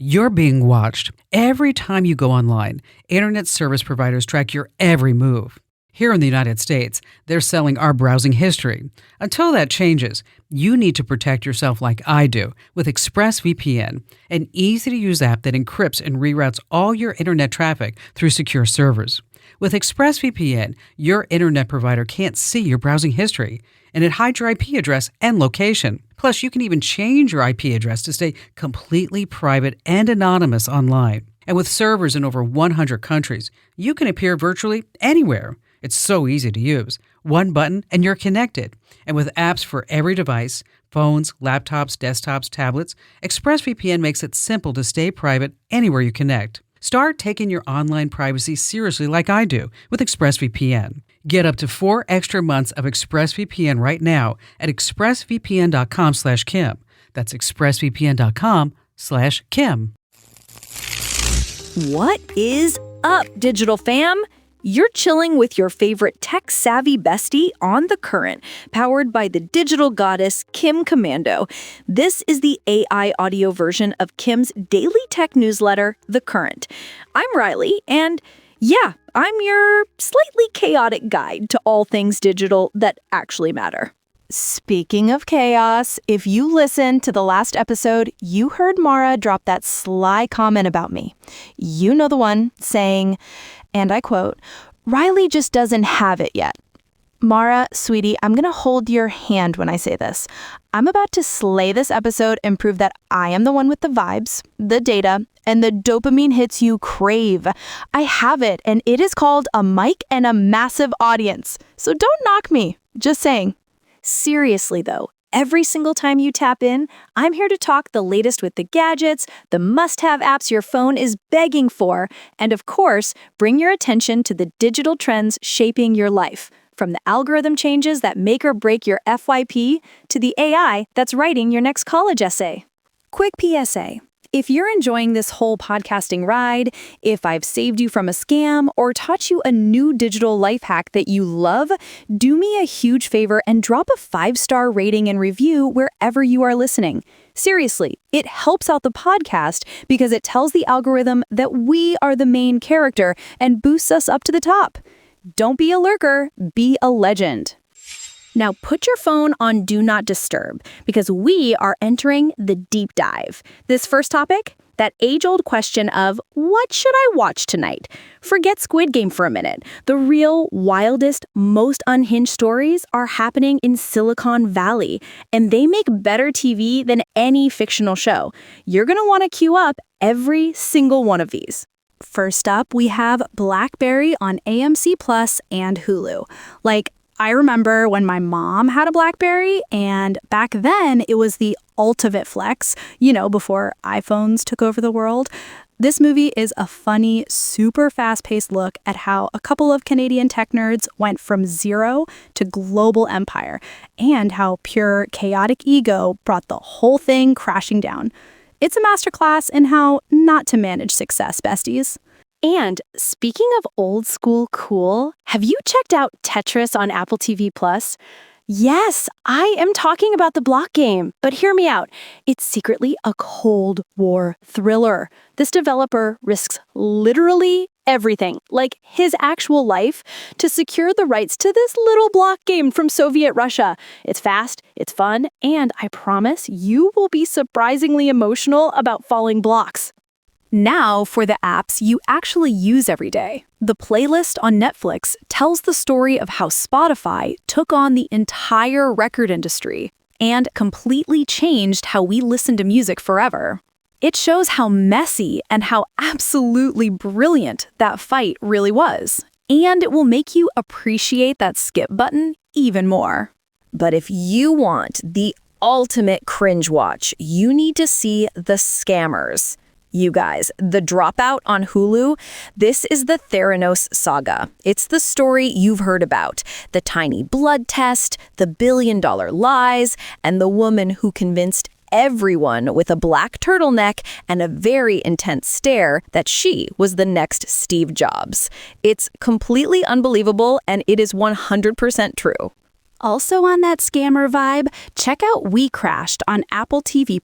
You're being watched. Every time you go online, internet service providers track your every move. Here in the United States, they're selling our browsing history. Until that changes, you need to protect yourself like I do with ExpressVPN, an easy-to-use app that encrypts and reroutes all your internet traffic through secure servers. With ExpressVPN, your internet provider can't see your browsing history, and it hides your IP address and location. Plus, you can even change your IP address to stay completely private and anonymous online. And with servers in over 100 countries, you can appear virtually anywhere. It's so easy to use. One button and you're connected. And with apps for every device, phones, laptops, desktops, tablets, ExpressVPN makes it simple to stay private anywhere you connect. Start taking your online privacy seriously like I do with ExpressVPN. Get up to 4 extra months of ExpressVPN right now at expressvpn.com/Kim. That's expressvpn.com/Kim. What is up, digital fam? You're chilling with your favorite tech-savvy bestie on The Current, powered by the digital goddess Kim Commando. This is the AI audio version of Kim's daily tech newsletter, The Current. I'm Riley, and yeah, I'm your slightly chaotic guide to all things digital that actually matter. Speaking of chaos, if you listened to the last episode, you heard Mara drop that sly comment about me. You know the one saying, and I quote, "Riley just doesn't have it yet." Mara, sweetie, I'm going to hold your hand when I say this. I'm about to slay this episode and prove that I am the one with the vibes, the data, and the dopamine hits you crave. I have it, and it is called a mic and a massive audience. So don't knock me. Just saying. Seriously, though, every single time you tap in, I'm here to talk the latest with the gadgets, the must-have apps your phone is begging for, and of course, bring your attention to the digital trends shaping your life, from the algorithm changes that make or break your FYP to the AI that's writing your next college essay. Quick PSA. If you're enjoying this whole podcasting ride, if I've saved you from a scam or taught you a new digital life hack that you love, do me a huge favor and drop a 5-star rating and review wherever you are listening. Seriously, it helps out the podcast because it tells the algorithm that we are the main character and boosts us up to the top. Don't be a lurker, be a legend. Now put your phone on Do Not Disturb because we are entering the deep dive. This first topic, that age-old question of what should I watch tonight? Forget Squid Game for a minute. The real, wildest, most unhinged stories are happening in Silicon Valley, and they make better TV than any fictional show. You're going to want to queue up every single one of these. First up, we have BlackBerry on AMC Plus and Hulu. I remember when my mom had a BlackBerry, and back then it was the ultimate flex, before iPhones took over the world. This movie is a funny, super fast-paced look at how a couple of Canadian tech nerds went from zero to global empire, and how pure chaotic ego brought the whole thing crashing down. It's a masterclass in how not to manage success, besties. And speaking of old school cool, have you checked out Tetris on Apple TV Plus? Yes, I am talking about the block game, but hear me out. It's secretly a Cold War thriller. This developer risks literally everything, like his actual life, to secure the rights to this little block game from Soviet Russia. It's fast, it's fun, and I promise you will be surprisingly emotional about falling blocks. Now for the apps you actually use every day. The playlist on Netflix tells the story of how Spotify took on the entire record industry and completely changed how we listen to music forever. It shows how messy and how absolutely brilliant that fight really was. And it will make you appreciate that skip button even more. But if you want the ultimate cringe watch, you need to see The Scammers. You guys, The Dropout on Hulu, this is the Theranos saga. It's the story you've heard about. The tiny blood test, the billion-dollar lies, and the woman who convinced everyone with a black turtleneck and a very intense stare that she was the next Steve Jobs. It's completely unbelievable, and it is 100% true. Also on that scammer vibe, check out We Crashed on Apple TV+,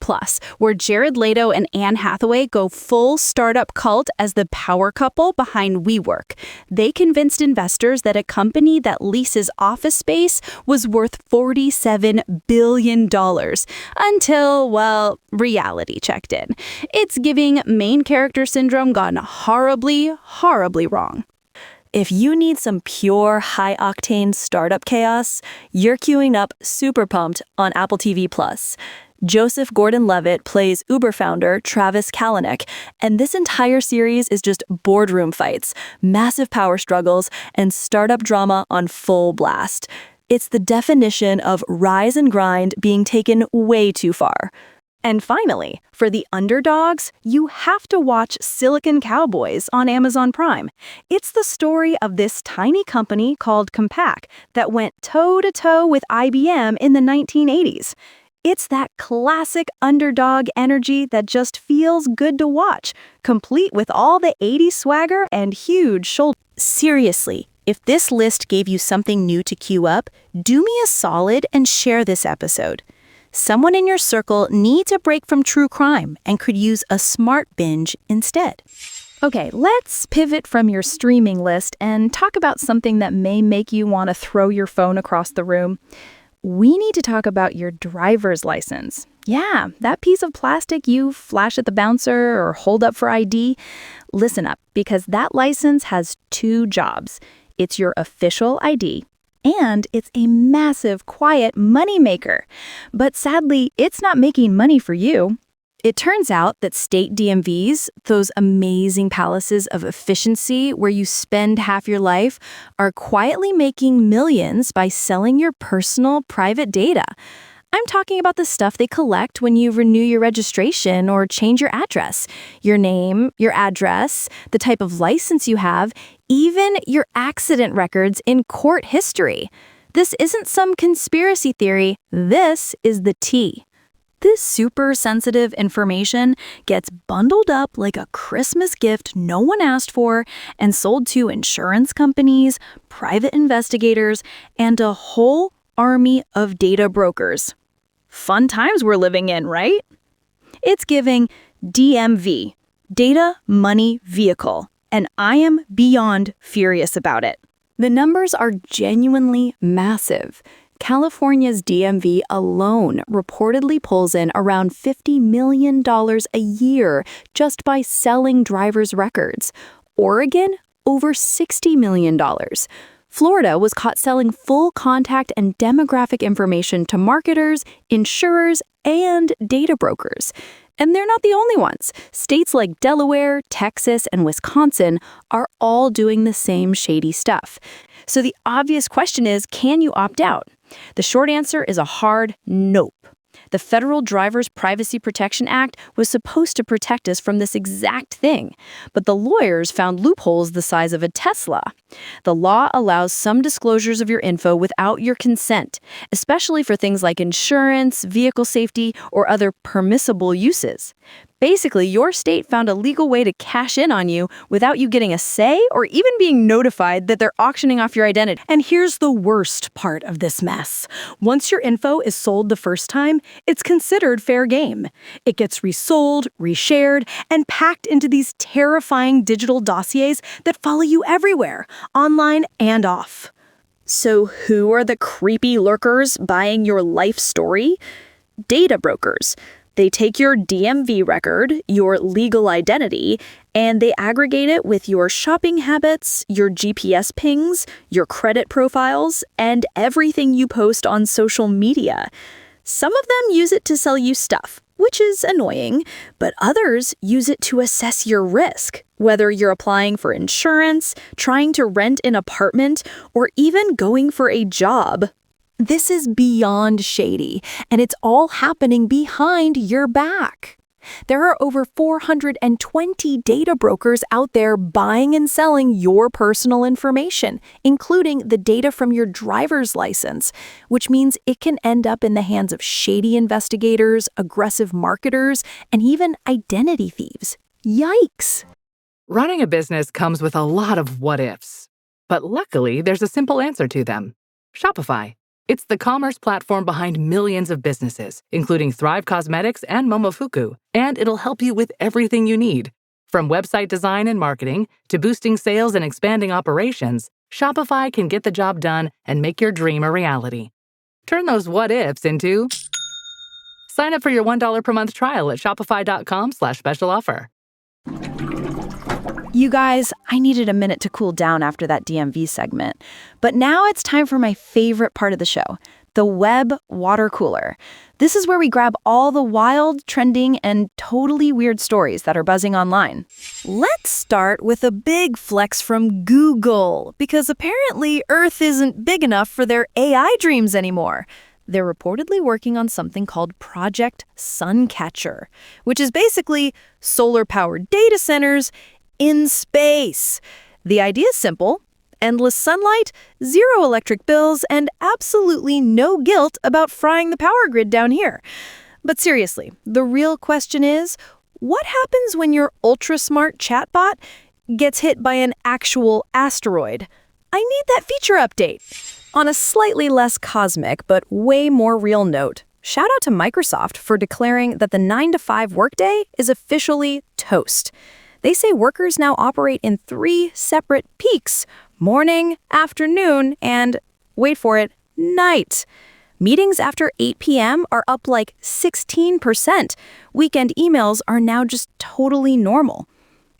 where Jared Leto and Anne Hathaway go full startup cult as the power couple behind WeWork. They convinced investors that a company that leases office space was worth $47 billion until, well, reality checked in. It's giving main character syndrome gone horribly, horribly wrong. If you need some pure, high-octane startup chaos, you're queuing up Super Pumped on Apple TV+. Joseph Gordon-Levitt plays Uber founder Travis Kalanick, and this entire series is just boardroom fights, massive power struggles, and startup drama on full blast. It's the definition of rise and grind being taken way too far. And finally, for the underdogs, you have to watch Silicon Cowboys on Amazon Prime. It's the story of this tiny company called Compaq that went toe-to-toe with IBM in the 1980s. It's that classic underdog energy that just feels good to watch, complete with all the 80s swagger and huge shoulders. Seriously, if this list gave you something new to queue up, do me a solid and share this episode. Someone in your circle needs a break from true crime and could use a smart binge instead. Okay, let's pivot from your streaming list and talk about something that may make you want to throw your phone across the room. We need to talk about your driver's license. Yeah, that piece of plastic you flash at the bouncer or hold up for ID. Listen up, because that license has two jobs. It's your official ID, and it's a massive, quiet moneymaker. But sadly, it's not making money for you. It turns out that state DMVs, those amazing palaces of efficiency where you spend half your life, are quietly making millions by selling your personal, private data. I'm talking about the stuff they collect when you renew your registration or change your address. Your name, your address, the type of license you have, even your accident records in court history. This isn't some conspiracy theory. This is the tea. This super sensitive information gets bundled up like a Christmas gift no one asked for and sold to insurance companies, private investigators, and a whole army of data brokers. Fun times we're living in, right? It's giving DMV, Data Money Vehicle, and I am beyond furious about it. The numbers are genuinely massive. California's DMV alone reportedly pulls in around $50 million a year just by selling driver's records. Oregon, over $60 million. Florida was caught selling full contact and demographic information to marketers, insurers, and data brokers. And they're not the only ones. States like Delaware, Texas, and Wisconsin are all doing the same shady stuff. So the obvious question is, can you opt out? The short answer is a hard nope. The Federal Driver's Privacy Protection Act was supposed to protect us from this exact thing, but the lawyers found loopholes the size of a Tesla. The law allows some disclosures of your info without your consent, especially for things like insurance, vehicle safety, or other permissible uses. Basically, your state found a legal way to cash in on you without you getting a say or even being notified that they're auctioning off your identity. And here's the worst part of this mess. Once your info is sold the first time, it's considered fair game. It gets resold, reshared, and packed into these terrifying digital dossiers that follow you everywhere, online and off. So who are the creepy lurkers buying your life story? Data brokers. They take your DMV record, your legal identity, and they aggregate it with your shopping habits, your GPS pings, your credit profiles, and everything you post on social media. Some of them use it to sell you stuff, which is annoying, but others use it to assess your risk, whether you're applying for insurance, trying to rent an apartment, or even going for a job. This is beyond shady, and it's all happening behind your back. There are over 420 data brokers out there buying and selling your personal information, including the data from your driver's license, which means it can end up in the hands of shady investigators, aggressive marketers, and even identity thieves. Yikes! Running a business comes with a lot of what-ifs, but luckily there's a simple answer to them: Shopify. It's the commerce platform behind millions of businesses, including Thrive Cosmetics and Momofuku, and it'll help you with everything you need. From website design and marketing to boosting sales and expanding operations, Shopify can get the job done and make your dream a reality. Turn those what-ifs into... Sign up for your $1 per month trial at shopify.com/special offer. You guys, I needed a minute to cool down after that DMV segment. But now it's time for my favorite part of the show, the web water cooler. This is where we grab all the wild, trending, and totally weird stories that are buzzing online. Let's start with a big flex from Google, because apparently Earth isn't big enough for their AI dreams anymore. They're reportedly working on something called Project Suncatcher, which is basically solar-powered data centers in space. The idea is simple: endless sunlight, zero electric bills, and absolutely no guilt about frying the power grid down here. But seriously, the real question is, what happens when your ultra-smart chatbot gets hit by an actual asteroid? I need that feature update. On a slightly less cosmic but way more real note, shout out to Microsoft for declaring that the 9-to-5 workday is officially toast. They say workers now operate in 3 separate peaks: morning, afternoon, and, wait for it, night. Meetings after 8 p.m. are up like 16%. Weekend emails are now just totally normal.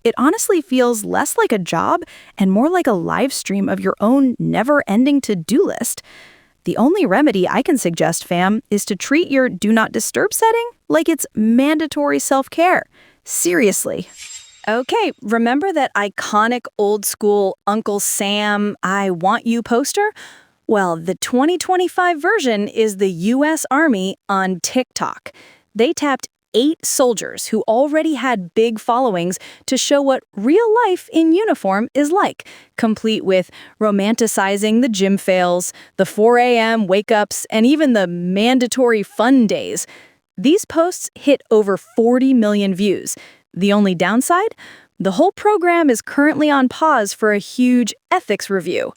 It honestly feels less like a job and more like a live stream of your own never-ending to-do list. The only remedy I can suggest, fam, is to treat your Do Not Disturb setting like it's mandatory self-care. Seriously. Okay, remember that iconic old-school Uncle Sam, I Want You poster? Well, the 2025 version is the U.S. Army on TikTok. They tapped 8 soldiers who already had big followings to show what real life in uniform is like, complete with romanticizing the gym fails, the 4 a.m. wake-ups, and even the mandatory fun days. These posts hit over 40 million views. The only downside? The whole program is currently on pause for a huge ethics review.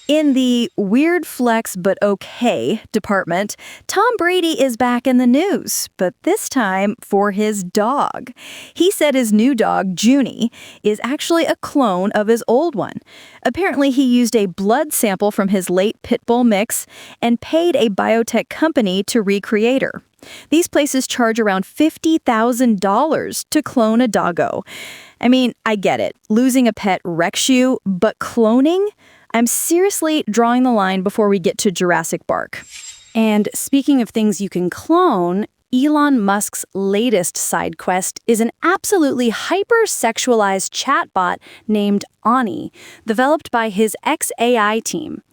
In the weird flex but okay department, Tom Brady is back in the news, but this time for his dog. He said his new dog, Junie, is actually a clone of his old one. Apparently, he used a blood sample from his late pit bull mix and paid a biotech company to recreate her. These places charge around $50,000 to clone a doggo. I mean, I get it. Losing a pet wrecks you, but cloning? I'm seriously drawing the line before we get to Jurassic Park. And speaking of things you can clone, Elon Musk's latest side quest is an absolutely hyper-sexualized chatbot named Ani, developed by his XAI team.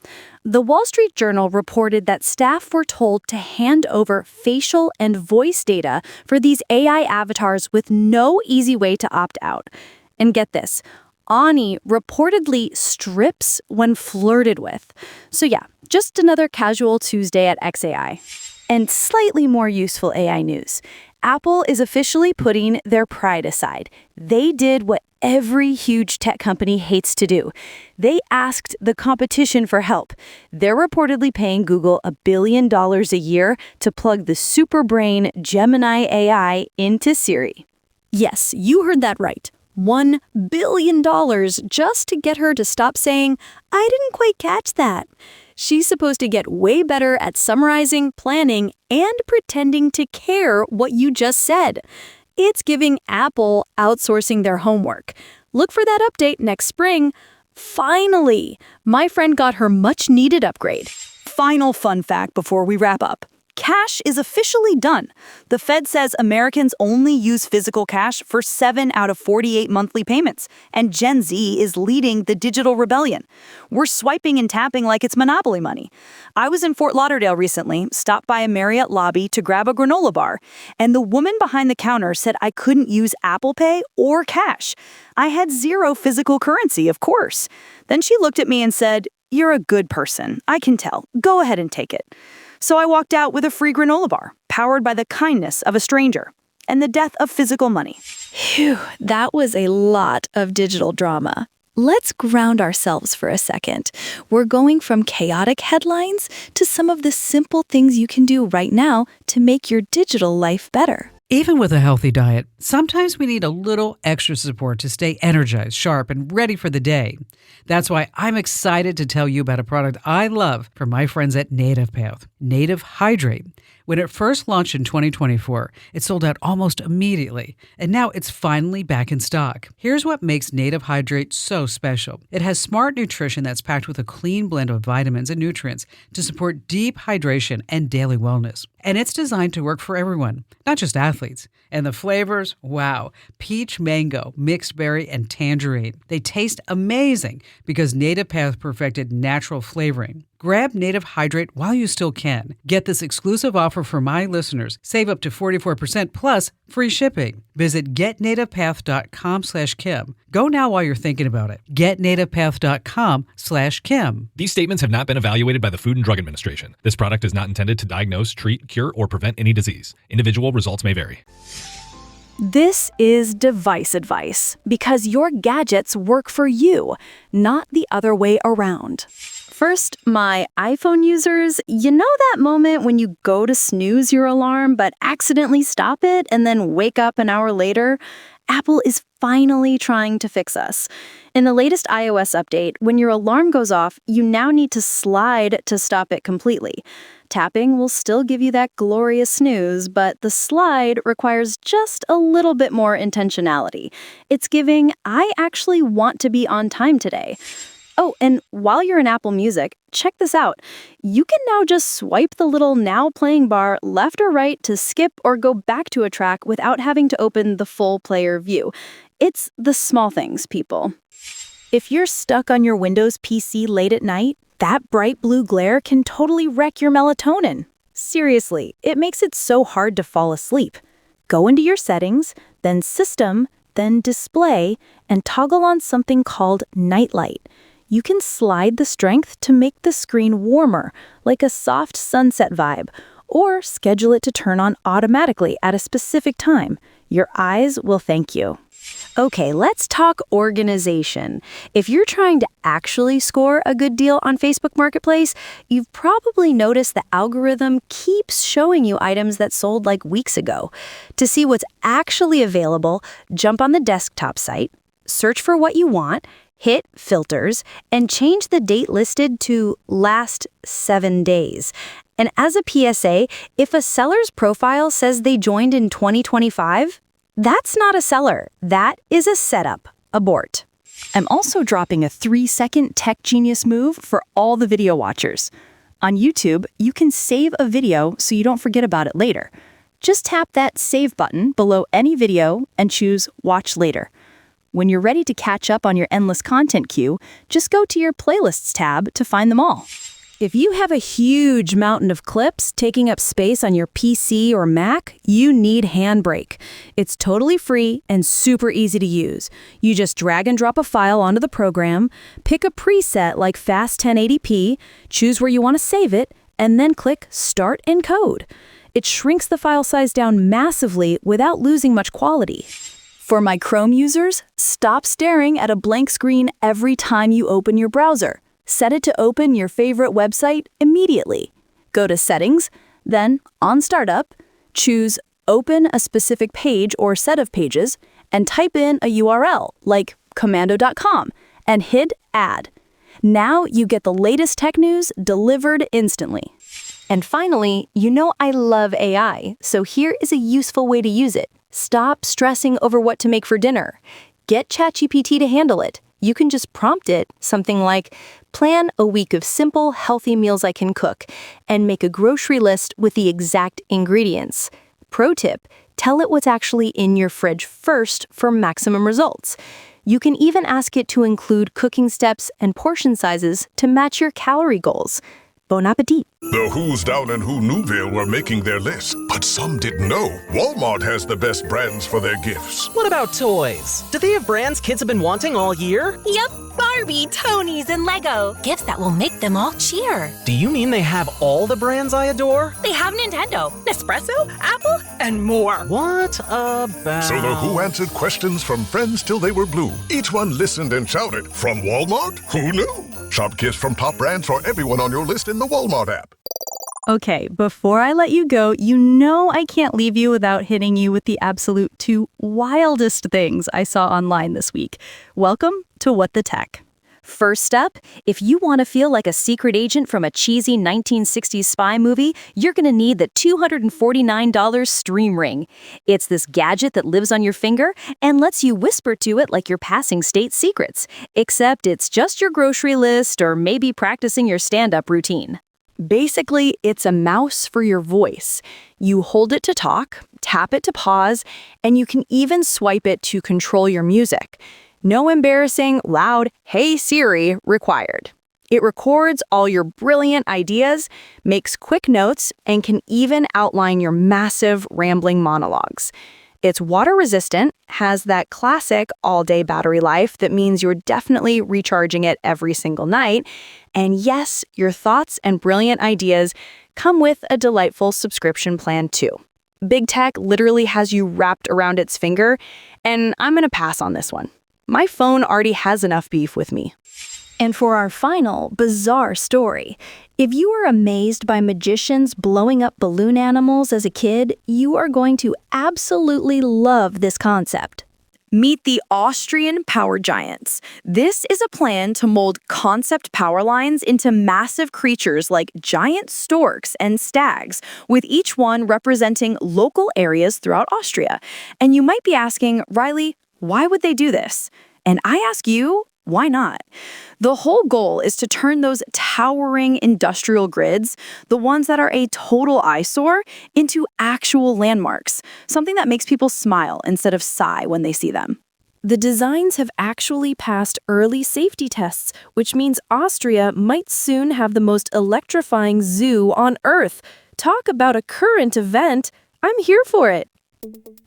The Wall Street Journal reported that staff were told to hand over facial and voice data for these AI avatars with no easy way to opt out. And get this, Ani reportedly strips when flirted with. So yeah, just another casual Tuesday at XAI. And slightly more useful AI news. Apple is officially putting their pride aside. They did what every huge tech company hates to do. They asked the competition for help. They're reportedly paying Google $1 billion a year to plug the superbrain Gemini AI into Siri. Yes, you heard that right. $1 billion just to get her to stop saying, "I didn't quite catch that." She's supposed to get way better at summarizing, planning, and pretending to care what you just said. It's giving Apple outsourcing their homework. Look for that update next spring. Finally, my friend got her much-needed upgrade. Final fun fact before we wrap up. Cash is officially done. The Fed says Americans only use physical cash for 7 out of 48 monthly payments, and Gen Z is leading the digital rebellion. We're swiping and tapping like it's Monopoly money. I was in Fort Lauderdale recently, stopped by a Marriott lobby to grab a granola bar, and the woman behind the counter said I couldn't use Apple Pay or cash. I had zero physical currency, of course. Then she looked at me and said, "You're a good person. I can tell. Go ahead and take it." So I walked out with a free granola bar, powered by the kindness of a stranger and the death of physical money. Phew, that was a lot of digital drama. let's ground ourselves for a second. We're going from chaotic headlines to some of the simple things you can do right now to make your digital life better. Even with a healthy diet, sometimes we need a little extra support to stay energized, sharp, and ready for the day. That's why I'm excited to tell you about a product I love from my friends at Native Path, Native Hydrate. When it first launched in 2024, it sold out almost immediately, and now it's finally back in stock. Here's what makes Native Hydrate so special. It has smart nutrition that's packed with a clean blend of vitamins and nutrients to support deep hydration and daily wellness. And it's designed to work for everyone, not just athletes. And the flavors, wow, peach mango, mixed berry, and tangerine. They taste amazing because Native Path perfected natural flavoring. Grab Native Hydrate while you still can. Get this exclusive offer for my listeners. Save up to 44% plus free shipping. Visit getnativepath.com/Kim. Go now while you're thinking about it. Getnativepath.com/Kim. These statements have not been evaluated by the Food and Drug Administration. This product is not intended to diagnose, treat, cure, or prevent any disease. Individual results may vary. This is device advice because your gadgets work for you, not the other way around. First, my iPhone users, you know that moment when you go to snooze your alarm but accidentally stop it and then wake up an hour later? Apple is finally trying to fix us. In the latest iOS update, when your alarm goes off, you now need to slide to stop it completely. Tapping will still give you that glorious snooze, but the slide requires just a little bit more intentionality. It's giving, I actually want to be on time today. Oh, and while you're in Apple Music, check this out. You can now just swipe the little Now Playing bar left or right to skip or go back to a track without having to open the full player view. It's the small things, people. If you're stuck on your Windows PC late at night, that bright blue glare can totally wreck your melatonin. Seriously, it makes it so hard to fall asleep. Go into your settings, then System, then Display, and toggle on something called Nightlight. You can slide the strength to make the screen warmer, like a soft sunset vibe, or schedule it to turn on automatically at a specific time. Your eyes will thank you. Okay, let's talk organization. If you're trying to actually score a good deal on Facebook Marketplace, you've probably noticed the algorithm keeps showing you items that sold like weeks ago. To see what's actually available, jump on the desktop site, search for what you want, hit Filters, and change the date listed to last 7 days. And as a PSA, if a seller's profile says they joined in 2025, that's not a seller. That is a setup. Abort. I'm also dropping a 3-second tech genius move for all the video watchers. On YouTube, you can save a video so you don't forget about it later. Just tap that Save button below any video and choose Watch Later. When you're ready to catch up on your endless content queue, just go to your Playlists tab to find them all. If you have a huge mountain of clips taking up space on your PC or Mac, you need Handbrake. It's totally free and super easy to use. You just drag and drop a file onto the program, pick a preset like Fast 1080p, choose where you want to save it, and then click Start Encode. It shrinks the file size down massively without losing much quality. For my Chrome users, stop staring at a blank screen every time you open your browser. Set it to open your favorite website immediately. Go to Settings, then on Startup, choose Open a specific page or set of pages, and type in a URL like commando.com and hit Add. Now you get the latest tech news delivered instantly. And finally, you know I love AI, so here is a useful way to use it. Stop stressing over what to make for dinner. Get ChatGPT to handle it. You can just prompt it something like, plan a week of simple, healthy meals I can cook, and make a grocery list with the exact ingredients. Pro tip, tell it what's actually in your fridge first for maximum results. You can even ask it to include cooking steps and portion sizes to match your calorie goals. Bon appetit. The Who's down in Who Newville were making their list, but some didn't know Walmart has the best brands for their gifts. What about toys? Do they have brands kids have been wanting all year? Yep, Barbie, Tony's, and Lego. Gifts that will make them all cheer. Do you mean they have all the brands I adore? They have Nintendo, Nespresso, Apple, and more. What about... So the Who answered questions from friends till they were blue. Each one listened and shouted, from Walmart? Who knew? Shop gifts from top brands for everyone on your list in the Walmart app. Okay, before I let you go, you know I can't leave you without hitting you with the absolute two wildest things I saw online this week. Welcome to What the Tech. First up, if you want to feel like a secret agent from a cheesy 1960s spy movie, you're going to need the $249 Stream Ring. It's this gadget that lives on your finger and lets you whisper to it like you're passing state secrets, except it's just your grocery list or maybe practicing your stand-up routine. Basically, it's a mouse for your voice. You hold it to talk, tap it to pause, and you can even swipe it to control your music. No embarrassing, loud, "Hey Siri" required. It records all your brilliant ideas, makes quick notes, and can even outline your massive, rambling monologues. It's water-resistant, has that classic all-day battery life that means you're definitely recharging it every single night. And yes, your thoughts and brilliant ideas come with a delightful subscription plan too. Big Tech literally has you wrapped around its finger, and I'm going to pass on this one. My phone already has enough beef with me. And for our final bizarre story, if you were amazed by magicians blowing up balloon animals as a kid, you are going to absolutely love this concept. Meet the Austrian power giants. This is a plan to mold concept power lines into massive creatures like giant storks and stags, with each one representing local areas throughout Austria. And you might be asking, Riley, why would they do this? And I ask you, why not? The whole goal is to turn those towering industrial grids, the ones that are a total eyesore, into actual landmarks, something that makes people smile instead of sigh when they see them. The designs have actually passed early safety tests, which means Austria might soon have the most electrifying zoo on Earth. Talk about a current event. I'm here for it.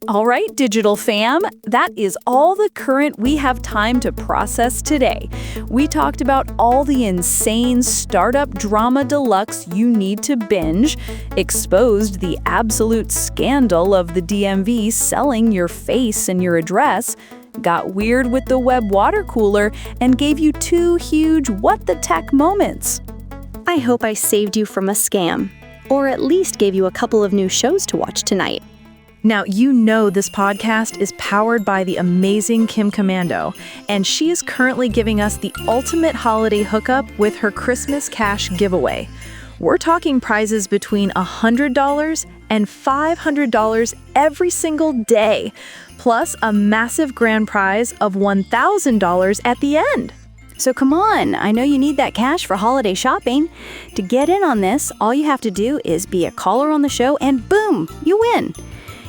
All right, digital fam, that is all the current we have time to process today. We talked about all the insane startup drama deluxe you need to binge, exposed the absolute scandal of the DMV selling your face and your address, got weird with the web water cooler, and gave you two huge What the Tech moments. I hope I saved you from a scam, or at least gave you a couple of new shows to watch tonight. Now, you know this podcast is powered by the amazing Kim Commando, and she is currently giving us the ultimate holiday hookup with her Christmas cash giveaway. We're talking prizes between $100 and $500 every single day, plus a massive grand prize of $1,000 at the end. So come on, I know you need that cash for holiday shopping. To get in on this, all you have to do is be a caller on the show and boom, you win.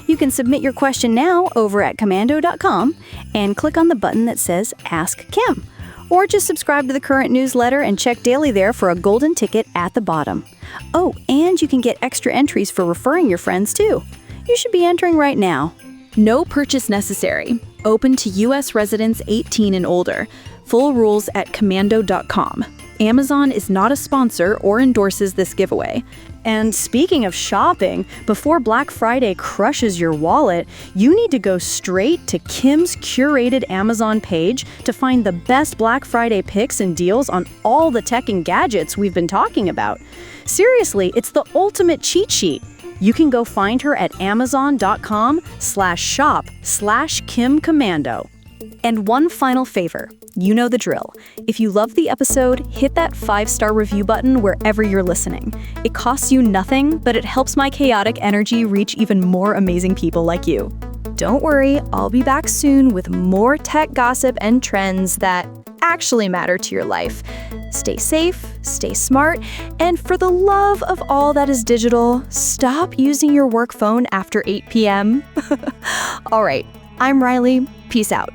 You can submit your question now over at commando.com and click on the button that says Ask Kim. Or just subscribe to the current newsletter and check daily there for a golden ticket at the bottom. Oh, and you can get extra entries for referring your friends too. You should be entering right now. No purchase necessary. Open to U.S. residents 18 and older. Full rules at commando.com. Amazon is not a sponsor or endorses this giveaway. And speaking of shopping, before Black Friday crushes your wallet, you need to go straight to Kim's curated Amazon page to find the best Black Friday picks and deals on all the tech and gadgets we've been talking about. Seriously, it's the ultimate cheat sheet. You can go find her at amazon.com/shop/Kim Commando. And one final favor. You know the drill. If you love the episode, hit that 5-star review button wherever you're listening. It costs you nothing, but it helps my chaotic energy reach even more amazing people like you. Don't worry, I'll be back soon with more tech gossip and trends that actually matter to your life. Stay safe, stay smart, and for the love of all that is digital, stop using your work phone after 8 p.m. All right, I'm Riley. Peace out.